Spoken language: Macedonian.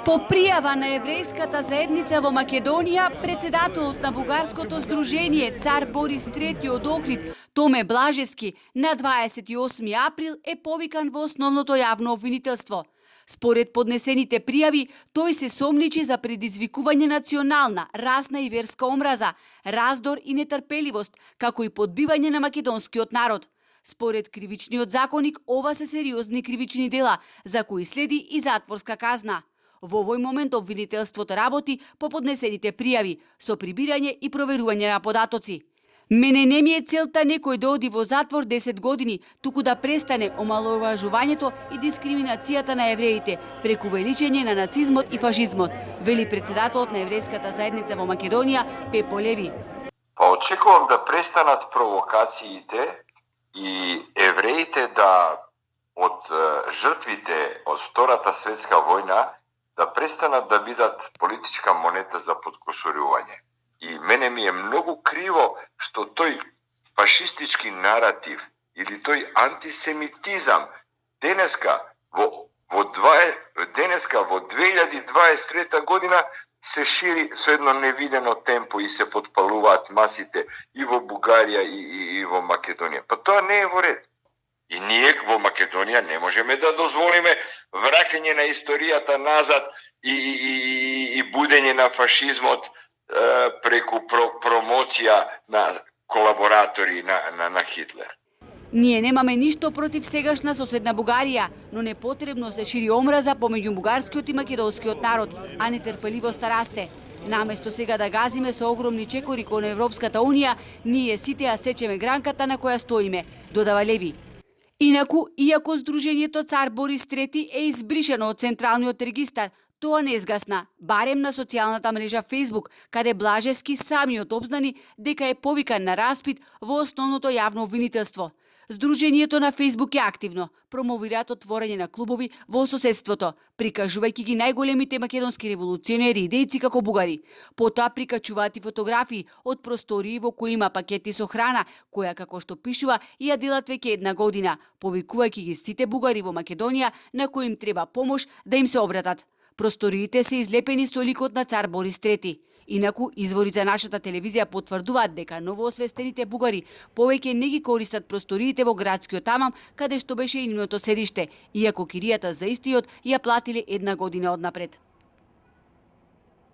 По пријава на еврејската заедница во Македонија, председателот на бугарското здружение Цар Борис III од Охрид, Томе Блажевски, на 28 април е повикан во основното јавно обвинителство. Според поднесените пријави, тој се сомничи за предизвикување национална, расна и верска омраза, раздор и нетрпеливост, како и подбивање на македонскиот народ. Според кривичниот законник, ова се сериозни кривични дела, за кои следи и затворска казна. Во овој момент обвинителството работи по поднесените пријави, со прибирање и проверување на податоци. Мене не ми е целта некој да оди во затвор 10 години, туку да престане омаловажувањето и дискриминацијата на евреите, преку величење на нацизмот и фашизмот, вели председателот на еврејската заедница во Македонија, Пепо Леви. Очекувам да престанат провокациите и евреите да од жртвите од Втората светска војна да престанат да бидат политичка монета за подкусурување. И мене ми е многу криво што тој фашистички наратив или тој антисемитизам денеска во 2023 година се шири со едно невидено темпо и се потпалуваат масите и во Бугарија и во Македонија. Па тоа не е во ред. И ние во Македонија не можеме да дозволиме враќање на историјата назад и будење на фашизмот преку промоција на колаборатори на Хитлер. Ние немаме ништо против сегашна соседна Бугарија, но непотребно се шири омраза помеѓу бугарскиот и македонскиот народ, а нетрпеливоста расте. Наместо сега да газиме со огромни чекори кон Европската Унија, ние сите ја сечеме гранката на која стоиме, додава Леви. Инаку, иако Здруженијето Цар Борис III е избришено од Централниот регистар, тоа не згасна, барем на социјалната мрежа Facebook, каде Блажевски самиот обзнани дека е повикан на распит во основното јавно обвинителство. Здруженијето на Facebook е активно, промовираат отворање на клубови во соседството, прикажувајќи ги најголемите македонски револуционери и дејци како бугари. Потоа прикачуваат и фотографии од простории во кои има пакети со храна, која, како што пишува, ја делат веќе една година, повикувајќи ги сите бугари во Македонија на кои им треба помош да им се обратат. Просториите се излепени со ликот на Цар Борис III. Инаку, извори за нашата телевизија потврдуваат дека новоосвестените бугари повеќе не ги користат просториите во градскиот тамам, каде што беше и нивното седиште, иако киријата за истиот ја платиле една година однапред.